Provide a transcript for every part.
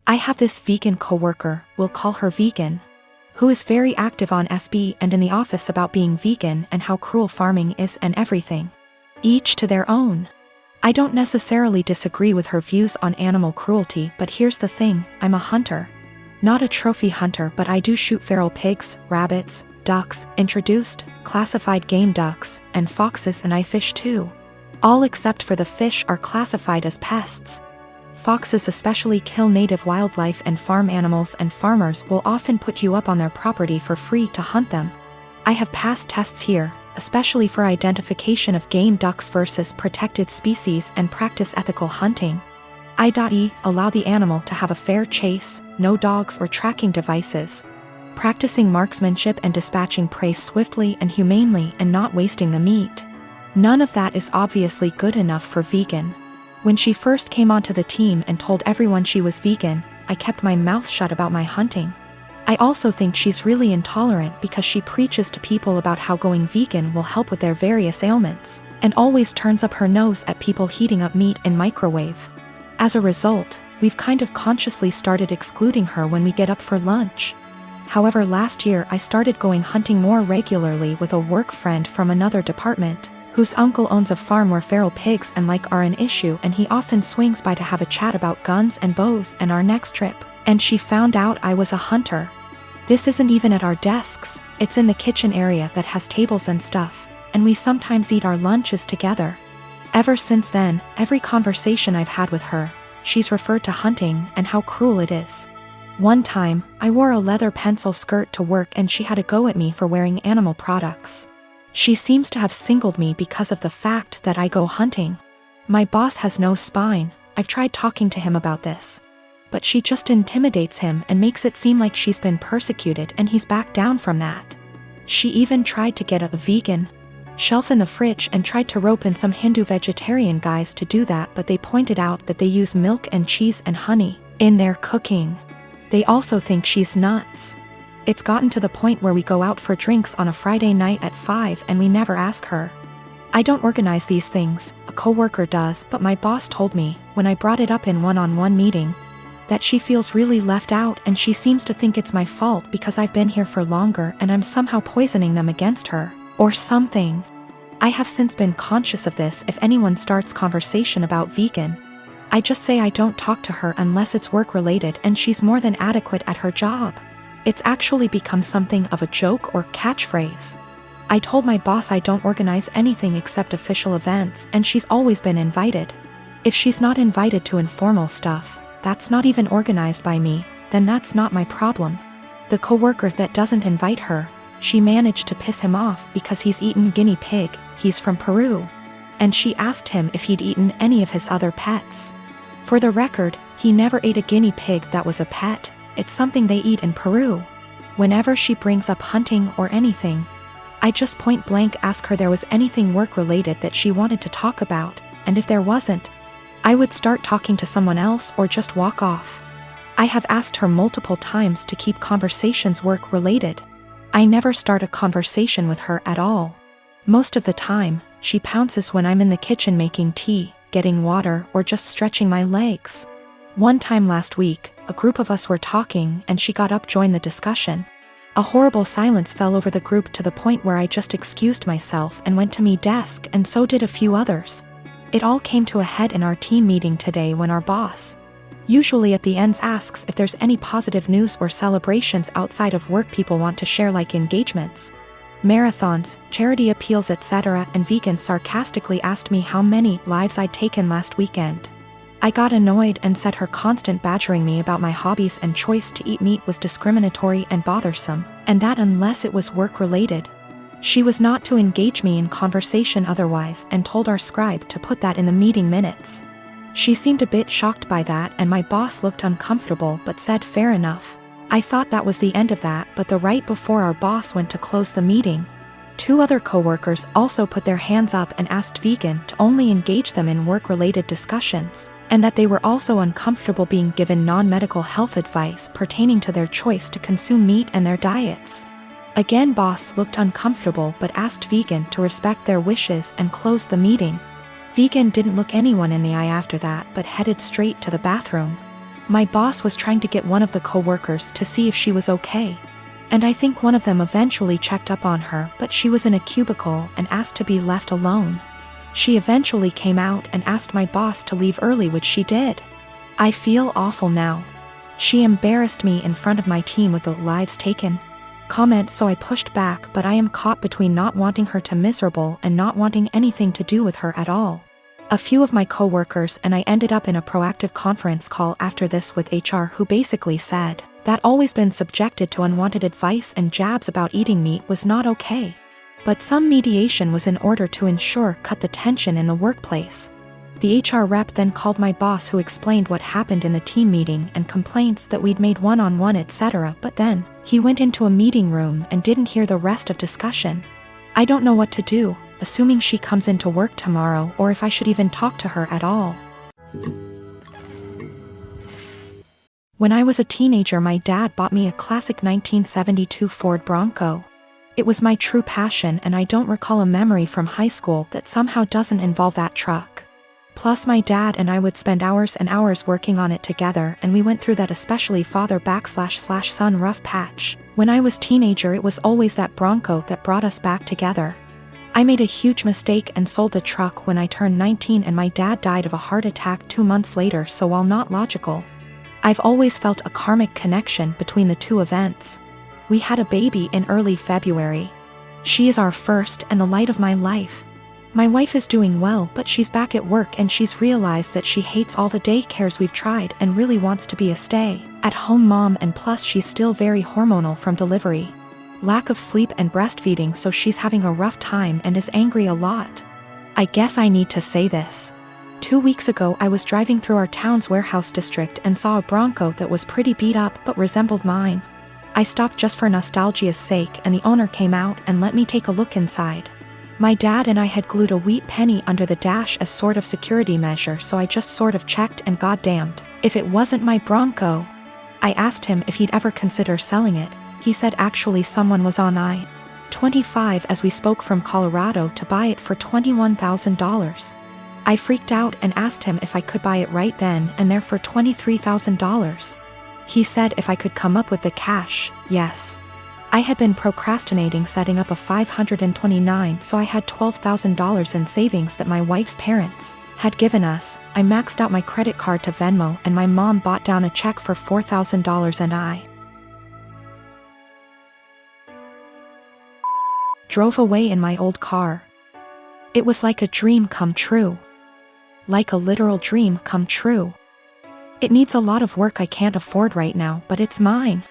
I have this vegan coworker, we'll call her Vegan, who is very active on FB and in the office about being vegan and how cruel farming is and everything. Each to their own. I don't necessarily disagree with her views on animal cruelty, but here's the thing, I'm a hunter. Not a trophy hunter, but I do shoot feral pigs, rabbits, ducks, introduced, classified game ducks, and foxes, and I fish too. All except for the fish are classified as pests. Foxes especially kill native wildlife and farm animals, and farmers will often put you up on their property for free to hunt them. I have passed tests here, especially for identification of game ducks versus protected species, and practice ethical hunting. I.e. allow the animal to have a fair chase, no dogs or tracking devices. Practicing marksmanship and dispatching prey swiftly and humanely and not wasting the meat. None of that is obviously good enough for Vegan. When she first came onto the team and told everyone she was vegan, I kept my mouth shut about my hunting. I also think she's really intolerant because she preaches to people about how going vegan will help with their various ailments, and always turns up her nose at people heating up meat in microwave. As a result, we've kind of consciously started excluding her when we get up for lunch. However, last year I started going hunting more regularly with a work friend from another department, whose uncle owns a farm where feral pigs and like are an issue, and he often swings by to have a chat about guns and bows and our next trip, and she found out I was a hunter. This isn't even at our desks, it's in the kitchen area that has tables and stuff, and we sometimes eat our lunches together. Ever since then, every conversation I've had with her, she's referred to hunting and how cruel it is. One time, I wore a leather pencil skirt to work and she had a go at me for wearing animal products. She seems to have singled me because of the fact that I go hunting. My boss has no spine, I've tried talking to him about this. But she just intimidates him and makes it seem like she's been persecuted, and he's backed down from that. She even tried to get a vegan shelf in the fridge and tried to rope in some Hindu vegetarian guys to do that, but they pointed out that they use milk and cheese and honey in their cooking. They also think she's nuts. It's gotten to the point where we go out for drinks on a Friday night at 5 and we never ask her. I don't organize these things, a coworker does, but my boss told me, when I brought it up in one-on-one meeting, that she feels really left out and she seems to think it's my fault because I've been here for longer and I'm somehow poisoning them against her, or something. I have since been conscious of this. If anyone starts conversation about vegan, I just say I don't talk to her unless it's work-related, and she's more than adequate at her job. It's actually become something of a joke or catchphrase. I told my boss I don't organize anything except official events, and she's always been invited. If she's not invited to informal stuff, that's not even organized by me, then that's not my problem. The coworker that doesn't invite her, she managed to piss him off because he's eaten guinea pig, he's from Peru. And she asked him if he'd eaten any of his other pets. For the record, he never ate a guinea pig that was a pet. It's something they eat in Peru. Whenever she brings up hunting or anything, I just point blank ask her there was anything work-related that she wanted to talk about, and if there wasn't, I would start talking to someone else or just walk off. I have asked her multiple times to keep conversations work-related. I never start a conversation with her at all. Most of the time, she pounces when I'm in the kitchen making tea, getting water, or just stretching my legs. One time last week, a group of us were talking and she got up to join the discussion. A horrible silence fell over the group to the point where I just excused myself and went to my desk, and so did a few others. It all came to a head in our team meeting today when our boss, usually at the ends, asks if there's any positive news or celebrations outside of work people want to share, like engagements, marathons, charity appeals, etc., and Vegan sarcastically asked me how many lives I'd taken last weekend. I got annoyed and said her constant badgering me about my hobbies and choice to eat meat was discriminatory and bothersome, and that unless it was work-related, she was not to engage me in conversation otherwise, and told our scribe to put that in the meeting minutes. She seemed a bit shocked by that, and my boss looked uncomfortable but said fair enough. I thought that was the end of that, but the right before our boss went to close the meeting, 2 other coworkers also put their hands up and asked Vegan to only engage them in work-related discussions, and that they were also uncomfortable being given non-medical health advice pertaining to their choice to consume meat and their diets. Again, boss looked uncomfortable but asked Vegan to respect their wishes and closed the meeting. Vegan didn't look anyone in the eye after that but headed straight to the bathroom. My boss was trying to get one of the co-workers to see if she was okay. And I think one of them eventually checked up on her, but she was in a cubicle and asked to be left alone. She eventually came out and asked my boss to leave early, which she did. I feel awful now. She embarrassed me in front of my team with the lives taken comment, so I pushed back, but I am caught between not wanting her to miserable and not wanting anything to do with her at all. A few of my co-workers and I ended up in a proactive conference call after this with HR, who basically said that always been subjected to unwanted advice and jabs about eating meat was not okay. But some mediation was in order to cut the tension in the workplace. The HR rep then called my boss, who explained what happened in the team meeting and complaints that we'd made one-on-one etc. But then he went into a meeting room and didn't hear the rest of discussion. I don't know what to do, assuming she comes into work tomorrow, or if I should even talk to her at all. When I was a teenager, my dad bought me a classic 1972 Ford Bronco. It was my true passion, and I don't recall a memory from high school that somehow doesn't involve that truck. Plus my dad and I would spend hours and hours working on it together, and we went through that especially father/son rough patch. When I was teenager, it was always that Bronco that brought us back together. I made a huge mistake and sold the truck when I turned 19, and my dad died of a heart attack 2 months later, so while not logical, I've always felt a karmic connection between the two events. We had a baby in early February. She is our first and the light of my life. My wife is doing well, but she's back at work and she's realized that she hates all the daycares we've tried and really wants to be a stay-at-home mom, and plus she's still very hormonal from delivery. Lack of sleep and breastfeeding, so she's having a rough time and is angry a lot. I guess I need to say this. 2 weeks ago I was driving through our town's warehouse district and saw a Bronco that was pretty beat up but resembled mine. I stopped just for nostalgia's sake, and the owner came out and let me take a look inside. My dad and I had glued a wheat penny under the dash as sort of security measure, so I just sort of checked, and goddamned if it wasn't my Bronco. I asked him if he'd ever consider selling it. He said actually someone was on I-25 as we spoke from Colorado to buy it for $21,000. I freaked out and asked him if I could buy it right then and there for $23,000. He said if I could come up with the cash, yes. I had been procrastinating setting up a 529, so I had $12,000 in savings that my wife's parents had given us. I maxed out my credit card to Venmo, and my mom bought down a check for $4,000, and I drove away in my old car. It was like a dream come true. Like a literal dream come true. It needs a lot of work I can't afford right now, but it's mine.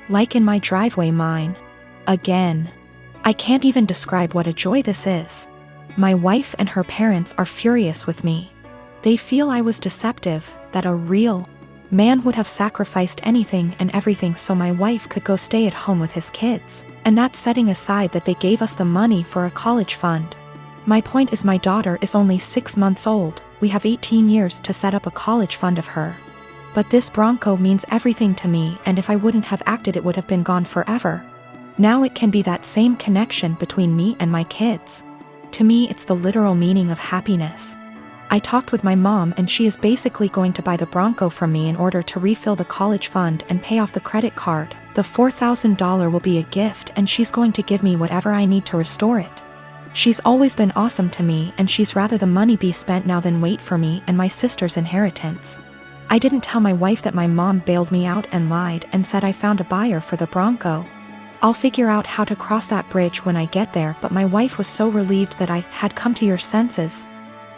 Like in my driveway, mine. Again. I can't even describe what a joy this is. My wife and her parents are furious with me. They feel I was deceptive, that a real man would have sacrificed anything and everything so my wife could go stay at home with his kids, and that's setting aside that they gave us the money for a college fund. My point is, my daughter is only 6 months old. We have 18 years to set up a college fund of her. But this Bronco means everything to me, and if I wouldn't have acted it would have been gone forever. Now it can be that same connection between me and my kids. To me, it's the literal meaning of happiness. I talked with my mom, and she is basically going to buy the Bronco from me in order to refill the college fund and pay off the credit card. The $4,000 will be a gift, and she's going to give me whatever I need to restore it. She's always been awesome to me, and she's rather the money be spent now than wait for me and my sister's inheritance. I didn't tell my wife that my mom bailed me out and lied and said I found a buyer for the Bronco. I'll figure out how to cross that bridge when I get there, but my wife was so relieved that I had come to your senses.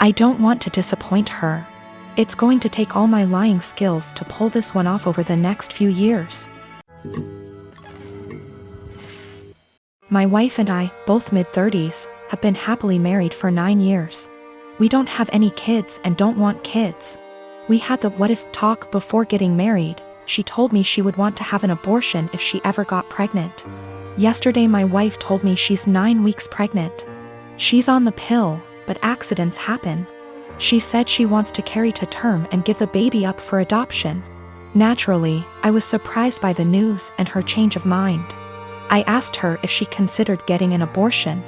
I don't want to disappoint her. It's going to take all my lying skills to pull this one off over the next few years. My wife and I, both mid-30s, have been happily married for 9 years. We don't have any kids and don't want kids. We had the what-if talk before getting married. She told me she would want to have an abortion if she ever got pregnant. Yesterday my wife told me she's 9 weeks pregnant. She's on the pill, but accidents happen. She said she wants to carry to term and give the baby up for adoption. Naturally, I was surprised by the news and her change of mind. I asked her if she considered getting an abortion.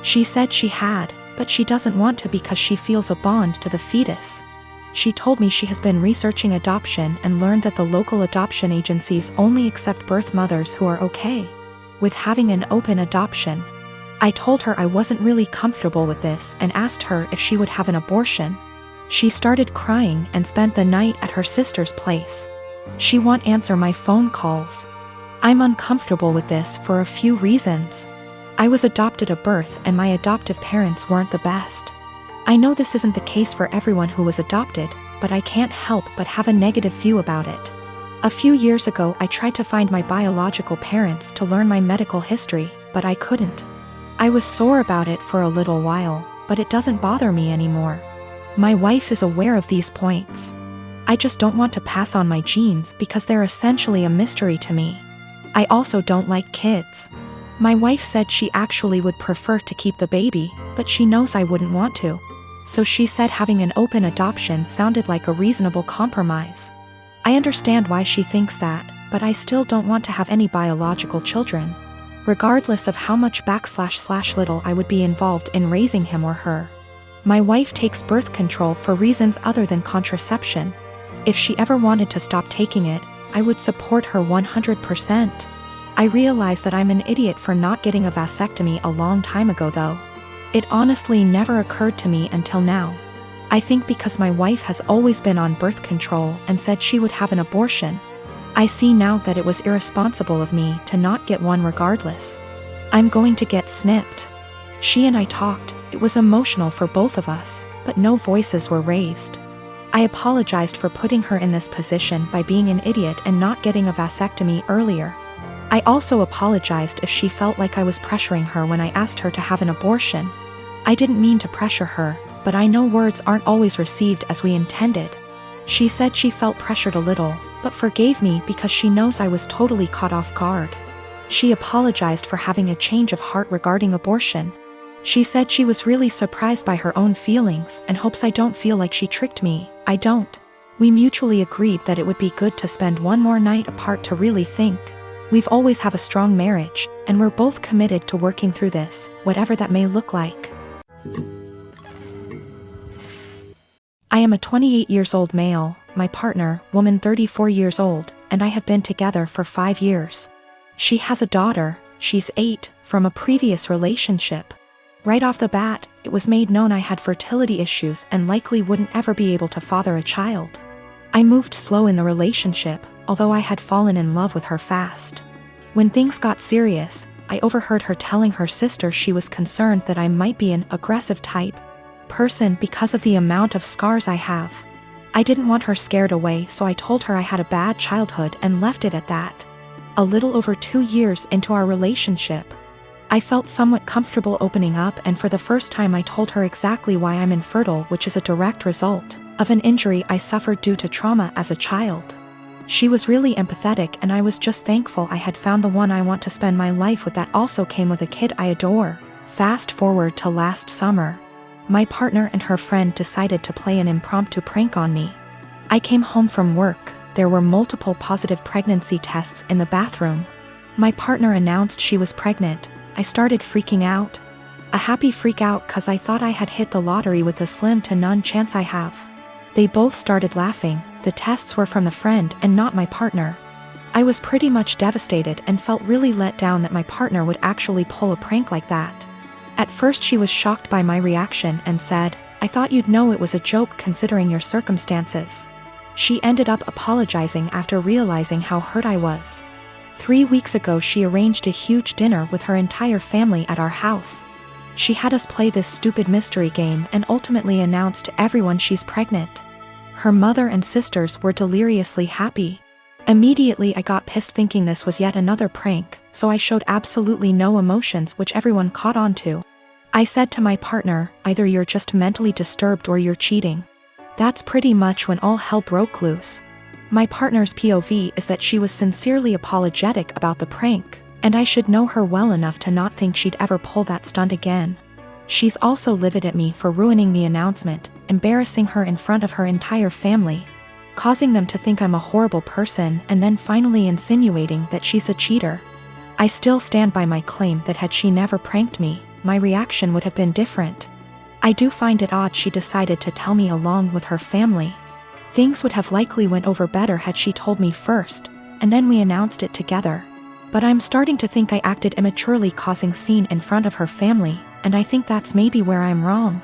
She said she had, but she doesn't want to because she feels a bond to the fetus. She told me she has been researching adoption and learned that the local adoption agencies only accept birth mothers who are okay with having an open adoption. I told her I wasn't really comfortable with this and asked her if she would have an abortion. She started crying and spent the night at her sister's place. She won't answer my phone calls. I'm uncomfortable with this for a few reasons. I was adopted at birth and my adoptive parents weren't the best. I know this isn't the case for everyone who was adopted, but I can't help but have a negative view about it. A few years ago I tried to find my biological parents to learn my medical history, but I couldn't. I was sore about it for a little while, but it doesn't bother me anymore. My wife is aware of these points. I just don't want to pass on my genes because they're essentially a mystery to me. I also don't like kids. My wife said she actually would prefer to keep the baby, but she knows I wouldn't want to. So she said having an open adoption sounded like a reasonable compromise. I understand why she thinks that, but I still don't want to have any biological children, regardless of how much / little I would be involved in raising him or her. My wife takes birth control for reasons other than contraception. If she ever wanted to stop taking it, I would support her 100%. I realize that I'm an idiot for not getting a vasectomy a long time ago though. It honestly never occurred to me until now. I think because my wife has always been on birth control and said she would have an abortion. I see now that it was irresponsible of me to not get one regardless. I'm going to get snipped. She and I talked, it was emotional for both of us, but no voices were raised. I apologized for putting her in this position by being an idiot and not getting a vasectomy earlier. I also apologized if she felt like I was pressuring her when I asked her to have an abortion. I didn't mean to pressure her, but I know words aren't always received as we intended. She said she felt pressured a little, but forgave me because she knows I was totally caught off guard. She apologized for having a change of heart regarding abortion. She said she was really surprised by her own feelings and hopes I don't feel like she tricked me. I don't. We mutually agreed that it would be good to spend one more night apart to really think. We've always have a strong marriage, and we're both committed to working through this, whatever that may look like. I am a 28 years old male, my partner, woman 34 years old, and I have been together for 5 years. She has a daughter, she's 8, from a previous relationship. Right off the bat, it was made known I had fertility issues and likely wouldn't ever be able to father a child. I moved slow in the relationship, although I had fallen in love with her fast. When things got serious, I overheard her telling her sister she was concerned that I might be an aggressive type person because of the amount of scars I have. I didn't want her scared away, so I told her I had a bad childhood and left it at that. A little over 2 years into our relationship, I felt somewhat comfortable opening up, and for the first time I told her exactly why I'm infertile, which is a direct result of an injury I suffered due to trauma as a child. She was really empathetic, and I was just thankful I had found the one I want to spend my life with that also came with a kid I adore. Fast forward to last summer. My partner and her friend decided to play an impromptu prank on me. I came home from work. There were multiple positive pregnancy tests in the bathroom. My partner announced she was pregnant. I started freaking out. A happy freak out cause I thought I had hit the lottery with the slim to none chance I have. They both started laughing. The tests were from the friend and not my partner. I was pretty much devastated and felt really let down that my partner would actually pull a prank like that. At first she was shocked by my reaction and said, "I thought you'd know it was a joke considering your circumstances." She ended up apologizing after realizing how hurt I was. 3 weeks ago she arranged a huge dinner with her entire family at our house. She had us play this stupid mystery game and ultimately announced to everyone she's pregnant. Her mother and sisters were deliriously happy. Immediately I got pissed thinking this was yet another prank, so I showed absolutely no emotions, which everyone caught on to. I said to my partner, "Either you're just mentally disturbed or you're cheating." That's pretty much when all hell broke loose. My partner's POV is that she was sincerely apologetic about the prank, and I should know her well enough to not think she'd ever pull that stunt again. She's also livid at me for ruining the announcement, embarrassing her in front of her entire family, causing them to think I'm a horrible person, and then finally insinuating that she's a cheater. I still stand by my claim that had she never pranked me, my reaction would have been different. I do find it odd she decided to tell me along with her family. Things would have likely went over better had she told me first, and then we announced it together. But I'm starting to think I acted immaturely, causing scene in front of her family, and I think that's maybe where I'm wrong.